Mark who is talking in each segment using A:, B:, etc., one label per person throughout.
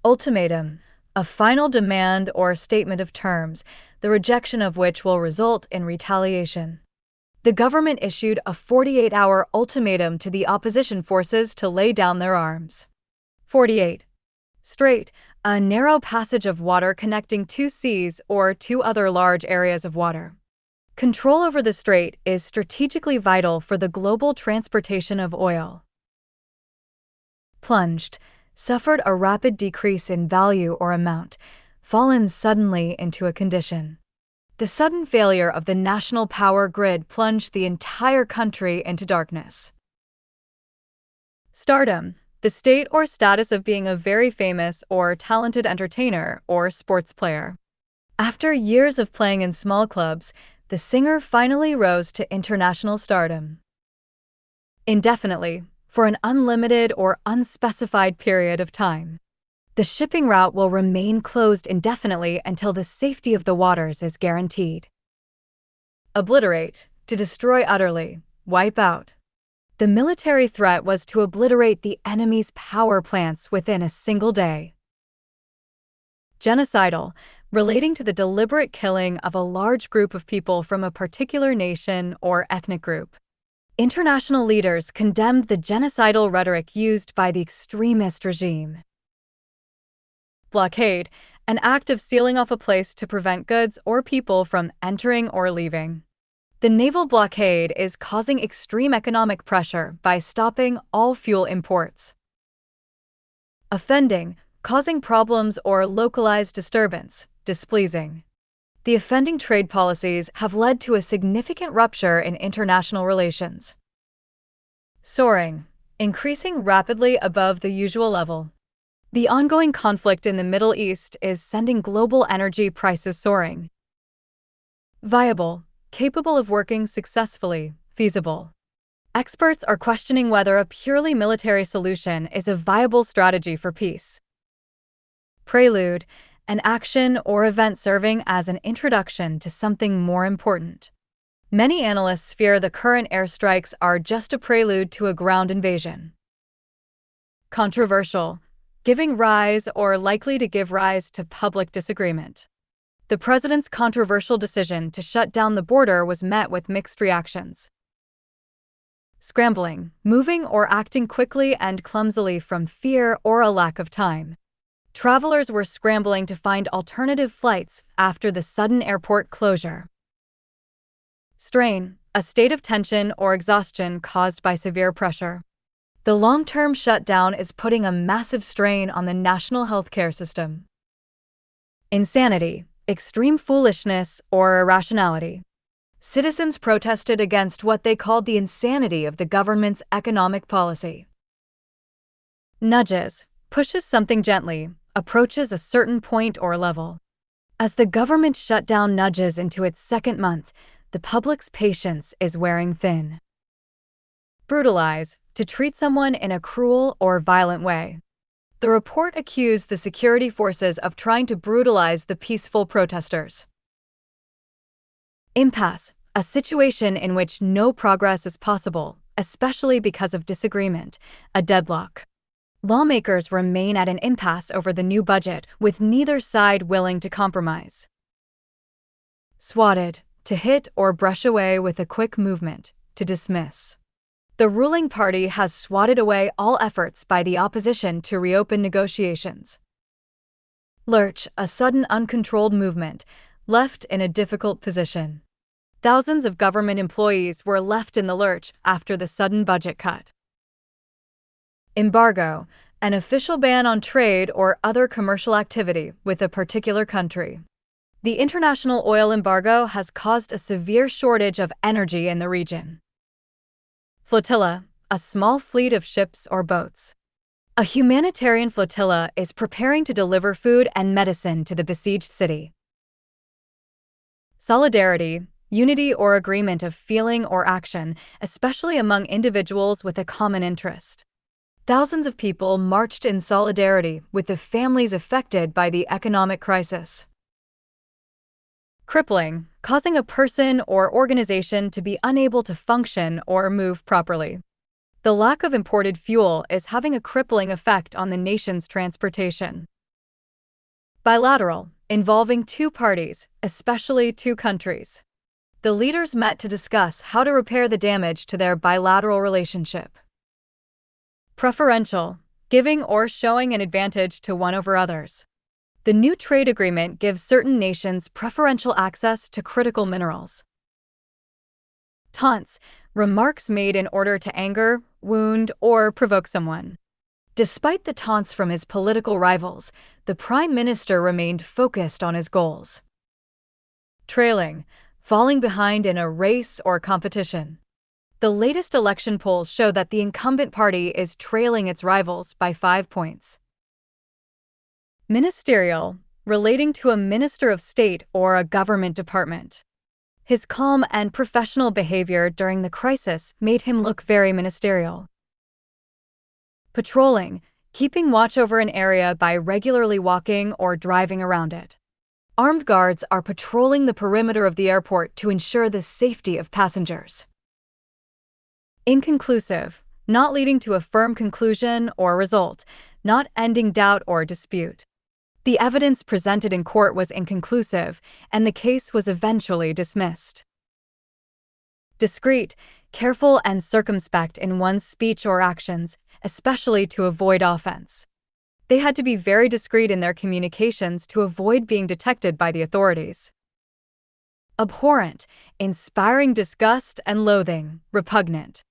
A: Ultimatum, a final demand or statement of terms, the rejection of which will result in retaliation. The government issued a 48-hour ultimatum to the opposition forces to lay down their arms. 48. Strait, a narrow passage of water connecting two seas or two other large areas of water. Control over the strait is strategically vital for the global transportation of oil. Plunged, suffered a rapid decrease in value or amount, fallen suddenly into a condition. The sudden failure of the national power grid plunged the entire country into darkness. Stardom, the state or status of being a very famous or talented entertainer or sports player. After years of playing in small clubs, the singer finally rose to international stardom. Indefinitely, for an unlimited or unspecified period of time. The shipping route will remain closed indefinitely until the safety of the waters is guaranteed. Obliterate, to destroy utterly, wipe out. The military threat was to obliterate the enemy's power plants within a single day. Genocidal, relating to the deliberate killing of a large group of people from a particular nation or ethnic group. International leaders condemned the genocidal rhetoric used by the extremist regime. Blockade, an act of sealing off a place to prevent goods or people from entering or leaving. The naval blockade is causing extreme economic pressure by stopping all fuel imports. Offending, causing problems or localized disturbance, displeasing. The offending trade policies have led to a significant rupture in international relations. Soaring, increasing rapidly above the usual level. The ongoing conflict in the Middle East is sending global energy prices soaring. Viable, capable of working successfully, feasible. Experts are questioning whether a purely military solution is a viable strategy for peace. Prelude, an action or event serving as an introduction to something more important. Many analysts fear the current airstrikes are just a prelude to a ground invasion. Controversial, giving rise or likely to give rise to public disagreement. The president's controversial decision to shut down the border was met with mixed reactions. Scrambling, moving or acting quickly and clumsily from fear or a lack of time. Travelers were scrambling to find alternative flights after the sudden airport closure. Strain, a state of tension or exhaustion caused by severe pressure. The long-term shutdown is putting a massive strain on the national healthcare system. Insanity, extreme foolishness or irrationality. Citizens protested against what they called the insanity of the government's economic policy. Nudges, pushes something gently, approaches a certain point or level. As the government shutdown nudges into its second month, the public's patience is wearing thin. Brutalize, to treat someone in a cruel or violent way. The report accused the security forces of trying to brutalize the peaceful protesters. Impasse, a situation in which no progress is possible, especially because of disagreement, a deadlock. Lawmakers remain at an impasse over the new budget, with neither side willing to compromise. Swatted, to hit or brush away with a quick movement, to dismiss. The ruling party has swatted away all efforts by the opposition to reopen negotiations. Lurch, a sudden uncontrolled movement, left in a difficult position. Thousands of government employees were left in the lurch after the sudden budget cut. Embargo, an official ban on trade or other commercial activity with a particular country. The international oil embargo has caused a severe shortage of energy in the region. Flotilla, a small fleet of ships or boats. A humanitarian flotilla is preparing to deliver food and medicine to the besieged city. Solidarity, unity or agreement of feeling or action, especially among individuals with a common interest. Thousands of people marched in solidarity with the families affected by the economic crisis. Crippling, causing a person or organization to be unable to function or move properly. The lack of imported fuel is having a crippling effect on the nation's transportation. Bilateral, involving two parties, especially two countries. The leaders met to discuss how to repair the damage to their bilateral relationship. Preferential, giving or showing an advantage to one over others. The new trade agreement gives certain nations preferential access to critical minerals. Taunts, remarks made in order to anger, wound, or provoke someone. Despite the taunts from his political rivals, the Prime Minister remained focused on his goals. Trailing, falling behind in a race or competition. The latest election polls show that the incumbent party is trailing its rivals by 5 points. Ministerial, relating to a minister of state or a government department. His calm and professional behavior during the crisis made him look very ministerial. Patrolling, keeping watch over an area by regularly walking or driving around it. Armed guards are patrolling the perimeter of the airport to ensure the safety of passengers. Inconclusive, not leading to a firm conclusion or result, not ending doubt or dispute. The evidence presented in court was inconclusive, and the case was eventually dismissed. Discreet, careful and circumspect in one's speech or actions, especially to avoid offense. They had to be very discreet in their communications to avoid being detected by the authorities. Abhorrent, inspiring disgust and loathing, repugnant.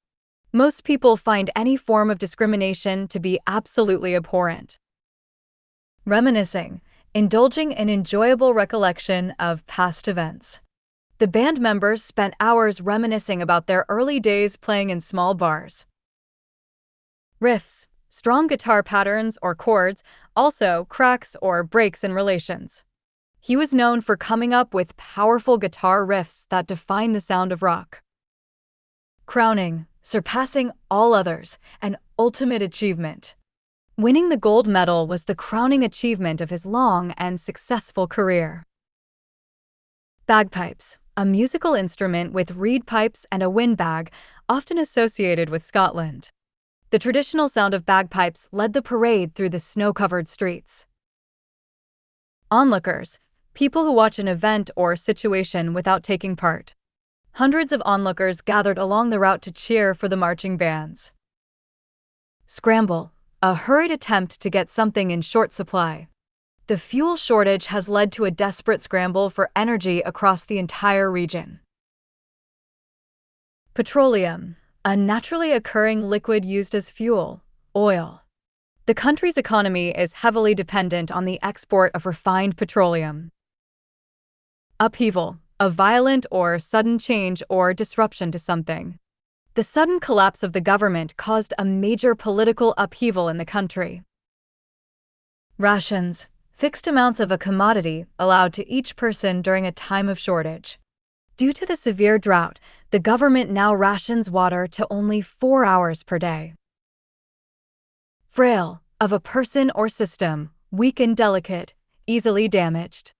A: Most people find any form of discrimination to be absolutely abhorrent. Reminiscing, indulging in enjoyable recollection of past events. The band members spent hours reminiscing about their early days playing in small bars. Riffs, strong guitar patterns or chords, also cracks or breaks in relations. He was known for coming up with powerful guitar riffs that define the sound of rock. Crowning, surpassing all others, an ultimate achievement. Winning the gold medal was the crowning achievement of his long and successful career. Bagpipes, a musical instrument with reed pipes and a windbag, often associated with Scotland. The traditional sound of bagpipes led the parade through the snow-covered streets. Onlookers, people who watch an event or situation without taking part. Hundreds of onlookers gathered along the route to cheer for the marching bands. Scramble, a hurried attempt to get something in short supply. The fuel shortage has led to a desperate scramble for energy across the entire region. Petroleum, a naturally occurring liquid used as fuel, oil. The country's economy is heavily dependent on the export of refined petroleum. Upheaval, a violent or sudden change or disruption to something. The sudden collapse of the government caused a major political upheaval in the country. Rations, fixed amounts of a commodity allowed to each person during a time of shortage. Due to the severe drought, the government now rations water to only 4 hours per day. Frail, of a person or system, weak and delicate, easily damaged.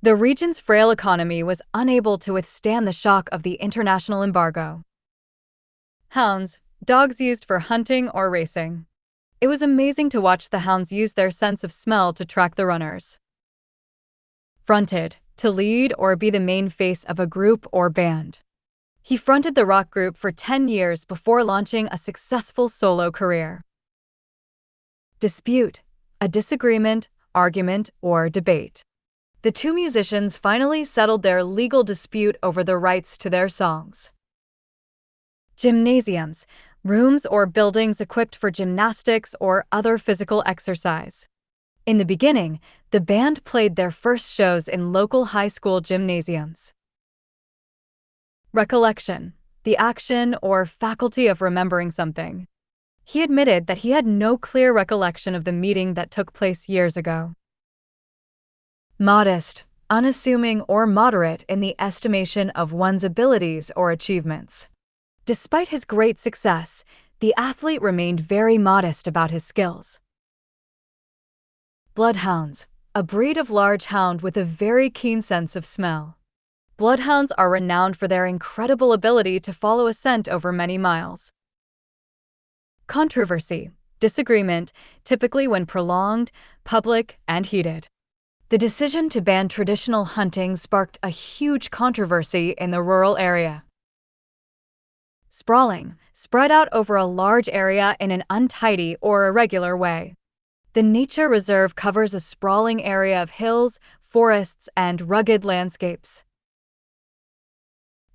A: The region's frail economy was unable to withstand the shock of the international embargo. Hounds, dogs used for hunting or racing. It was amazing to watch the hounds use their sense of smell to track the runners. Fronted, to lead or be the main face of a group or band. He fronted the rock group for 10 years before launching a successful solo career. Dispute, a disagreement, argument, or debate. The two musicians finally settled their legal dispute over the rights to their songs. Gymnasiums, rooms or buildings equipped for gymnastics or other physical exercise. In the beginning, the band played their first shows in local high school gymnasiums. Recollection, the action or faculty of remembering something. He admitted that he had no clear recollection of the meeting that took place years ago. Modest, unassuming or moderate in the estimation of one's abilities or achievements. Despite his great success, the athlete remained very modest about his skills. Bloodhounds, a breed of large hound with a very keen sense of smell. Bloodhounds are renowned for their incredible ability to follow a scent over many miles. Controversy, disagreement, typically when prolonged, public, and heated. The decision to ban traditional hunting sparked a huge controversy in the rural area. Sprawling, spread out over a large area in an untidy or irregular way. The nature reserve covers a sprawling area of hills, forests, and rugged landscapes.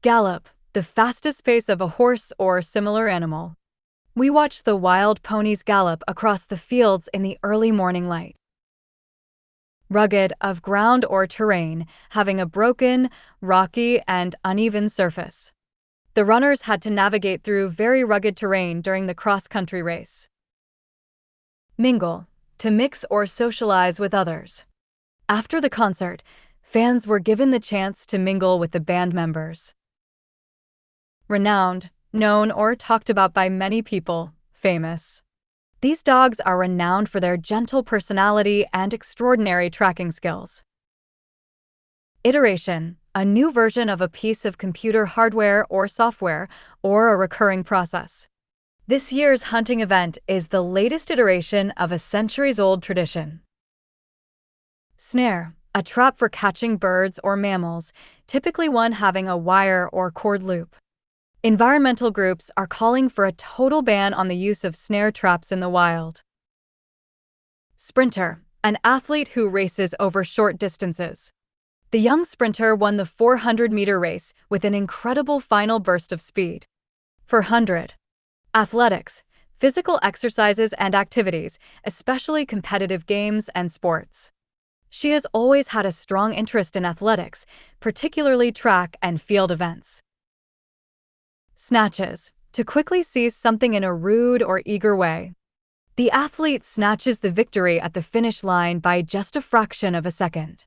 A: Gallop, the fastest pace of a horse or similar animal. We watch the wild ponies gallop across the fields in the early morning light. Rugged, of ground or terrain, having a broken, rocky, and uneven surface. The runners had to navigate through very rugged terrain during the cross-country race. Mingle, to mix or socialize with others. After the concert, fans were given the chance to mingle with the band members. Renowned, known or talked about by many people, famous. These dogs are renowned for their gentle personality and extraordinary tracking skills. Iteration, a new version of a piece of computer hardware or software, or a recurring process. This year's hunting event is the latest iteration of a centuries-old tradition. Snare, a trap for catching birds or mammals, typically one having a wire or cord loop. Environmental groups are calling for a total ban on the use of snare traps in the wild. Sprinter, an athlete who races over short distances. The young sprinter won the 400-meter race with an incredible final burst of speed. For 100. Athletics, physical exercises and activities, especially competitive games and sports. She has always had a strong interest in athletics, particularly track and field events. Snatches, to quickly seize something in a rude or eager way. The athlete snatches the victory at the finish line by just a fraction of a second.